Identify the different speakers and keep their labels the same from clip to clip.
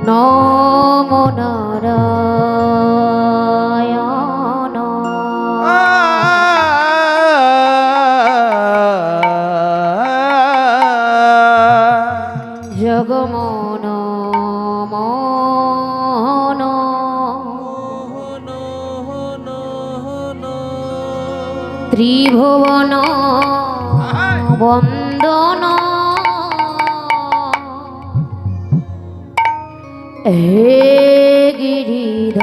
Speaker 1: নমো নারায়ণ জগমন মোহন ত্রিভুবন বন্দন হে গিরিধারী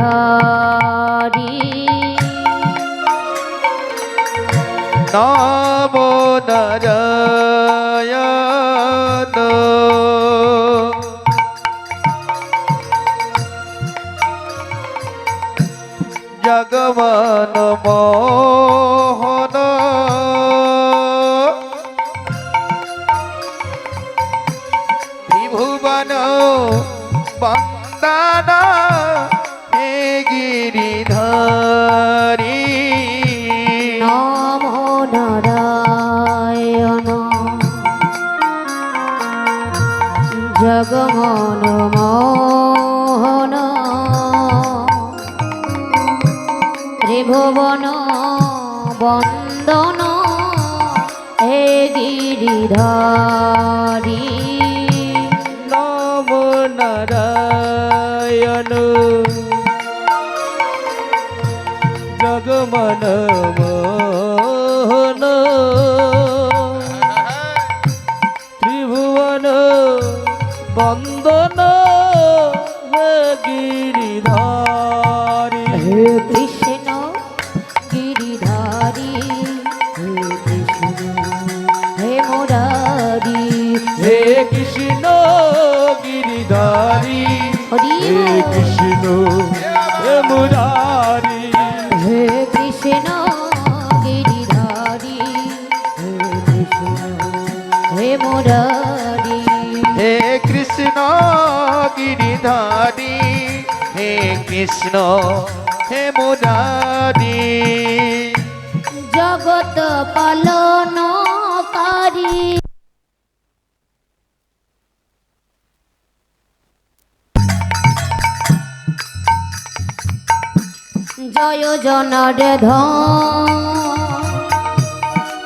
Speaker 2: নমো নারায়ণ জগমন মোহন ত্রিভুবন বন্দন হে গিরিধারী
Speaker 1: নমো নারায়ণ জগমন মোহন ত্রিভুবন বন্দন হে গিরিধারী
Speaker 2: নমো নারায়ণ জগমন মোহন ত্রিভুবন বন্দন হে গিরিধারী
Speaker 1: হে কৃষ্ণ গিরিধারী হে কৃষ্ণ হে মুরারি
Speaker 2: হে কৃষ্ণ গিরিধারী
Speaker 1: হরি
Speaker 2: হে কৃষ্ণ হে মুরারি
Speaker 1: হে কৃষ্ণ গিরিধারী হে কৃষ্ণ হে মুরারি
Speaker 2: হে কৃষ্ণ গিরিধারী হে কৃষ্ণ হে মুরারি
Speaker 1: জগত পালনকারী জয় জনরে ধন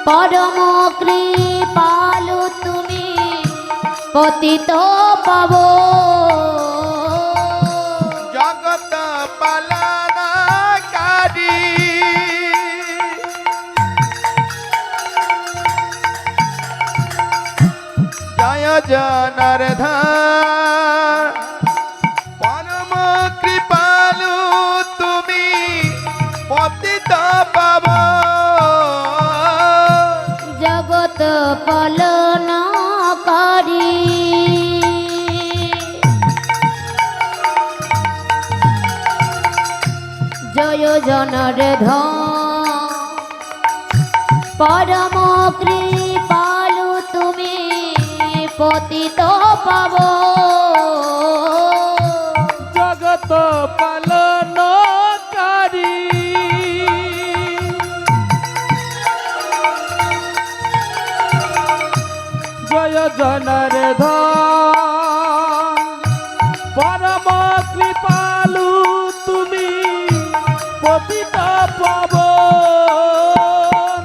Speaker 1: পরম কৃপালু তুমি পতিত পাব
Speaker 2: জগত পালনকারী জয় জনার্দন পরম কৃপালু তুমি পতিত পাবন
Speaker 1: জগত পালনকারী জয় জনরে ধন পরম কৃপালু তুমি পতিত পাব
Speaker 2: জগত পালনকারী জয় জনার্দন পরম কৃপালু তুমি পতিত পাবন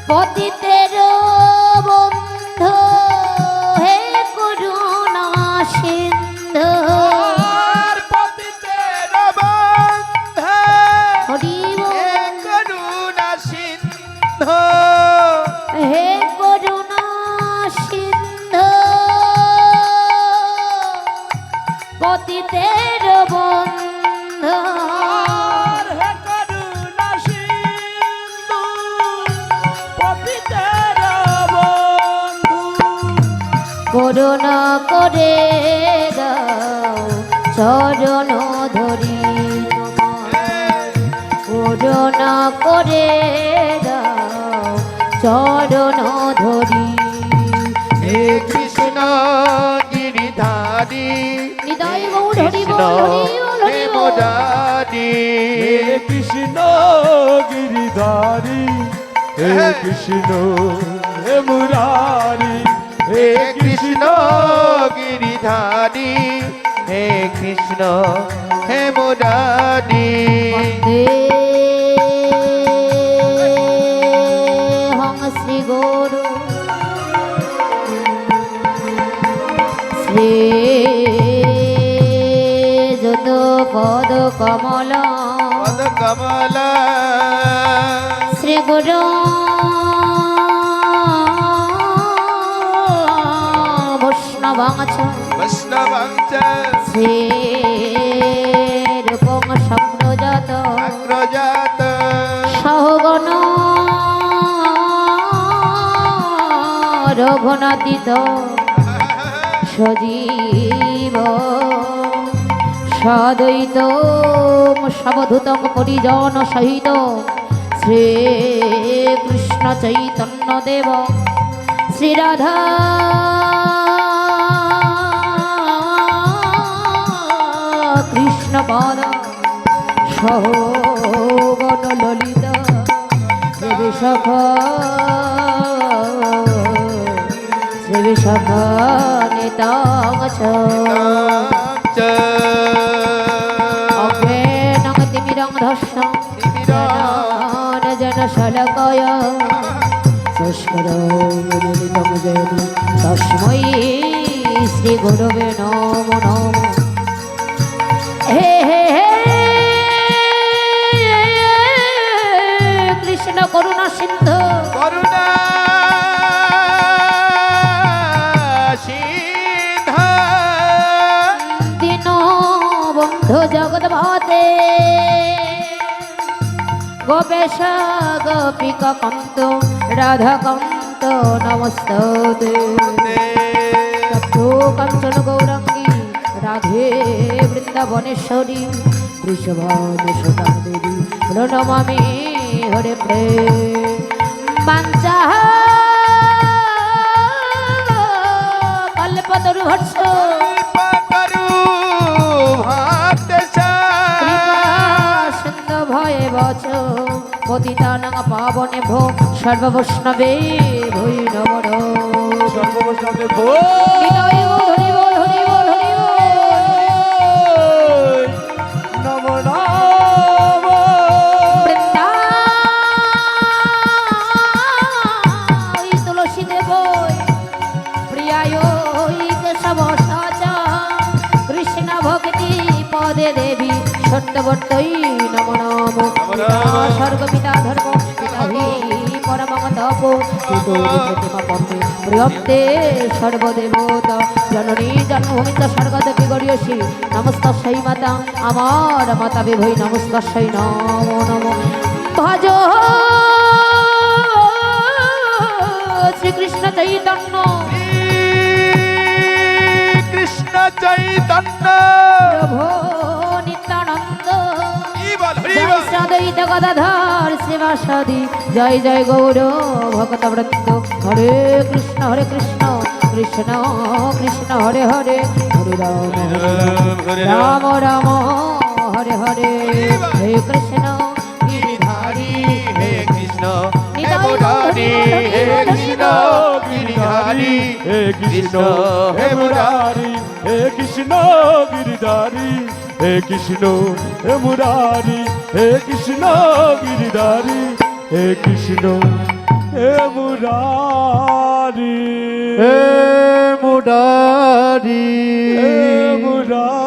Speaker 1: পতিতের বন্ধু হে করুণা সিন্ধু
Speaker 2: আর পতিতের বন্ধে
Speaker 1: হরি
Speaker 2: হে
Speaker 1: বল।
Speaker 2: করুণা সিন্ধু
Speaker 1: হে করুণা সিন্ধু পতিতের বন্ধু
Speaker 2: আর হে করুণা সিন্ধু পতিতের বন্ধু
Speaker 1: করুণা করে দাও চরণ ধরি তোমার করুণা করে দাও চরণ ধরি
Speaker 2: হে কৃষ্ণ গিরিধারী
Speaker 1: হৃদয় গৌর হরি বল, হরি বল,
Speaker 2: হে
Speaker 1: হরি বল।
Speaker 2: মুরারি হে কৃষ্ণ গিরিধারী হে কৃষ্ণ হে মুরারি হে কৃষ্ণ গিরিধারী হে কৃষ্ণ হে মুরারি
Speaker 1: হং শ্রী গুরু শ্রী যত পদ কমলা
Speaker 2: পদ কমলা
Speaker 1: শ্রী গুরু বৈষ্ণবাংশ
Speaker 2: বৈষ্ণবাঞ্চ
Speaker 1: শ্রী রূপং স্বপ্নজাত
Speaker 2: আগ্রজাত
Speaker 1: সহগণ রঘুনাথিত সজীব সদৈত সবধূতং পরিজন সহিত শ্রীকৃষ্ণ চৈতন্য দেব শ্রীরাধা কৃষ্ণ পদ সহগণ ললিত শ্রীবিশখ শ্রীবিশখ নিতাংশ অজ্ঞানং তিমিরং ধস্য জন শলকয় সুষ্করং জয়তু তস্मै শ্রী গুরবে নমো নমঃ হে হে হে কৃষ্ণ করুণা সিন্ধু
Speaker 2: করুণা সিন্ধ
Speaker 1: দীন বন্ধু জগদ্ভাতে গোপেশ গোপিকা কান্ত রাধা কান্ত নমস্তে তত্ত্ব কাঞ্চন গৌরাঙ্গী রাধে বৃন্দাবনেশ্বরী বৃষভানুসুতা দেবী প্রণমামি হরে প্রেম বাঞ্ছা কল্পতরুহর্ষ
Speaker 2: করু ভক্ত
Speaker 1: সিন্ধু ভয়ে বচ পতিতানাং পাবনে ভো সর্ববৈষ্ণবে ভৈ নমঃ
Speaker 2: সর্ববৈষ্ণবে
Speaker 1: হরি বল হরি বল হরি বল হরি বল
Speaker 2: নম নম
Speaker 1: বৃন্দাই তুলসী দেব প্রিয়ায় কেশব সাচা কৃষ্ণ ভক্তি পদে দেবী সত্যবর্তৈ নম নম স্বর্গ পিতা ধর্ম পিতা হি পরমং তপ প্রতিমা পম্পে প্রিয়ন্তে সর্বদেবতা জননী জন্মভূমি চ স্বর্গদেবী গরিয়সী নমস্তস্যৈ মাতা আমার মাতা বিভৈ নমস্তস্যৈ নমো নমো ভজ শ্রীকৃষ্ণ চৈতন্য
Speaker 2: কৃষ্ণ চৈতন্য
Speaker 1: প্রভু নিত্যানন্দ
Speaker 2: হরি
Speaker 1: জয় সদৈত গদাধর শিবাসাদি জয় জয় গৌর ভক্তবৃন্দ হরে কৃষ্ণ কৃষ্ণ কৃষ্ণ হরে হরে হরে রাম রাম হরে হরে হে কৃষ্ণ
Speaker 2: গিরিধারী হে কৃষ্ণ হে
Speaker 1: নিতাই
Speaker 2: মুরারি হে
Speaker 1: গৌর
Speaker 2: কৃষ্ণ গিরিধারী হে কৃষ্ণ হে মুরারি হে কৃষ্ণ গিরিধারী হে কৃষ্ণ হে মুরারি হে কৃষ্ণ গিরিধারী হে কৃষ্ণ হে মুরারি হে মুরারি হে মুরারি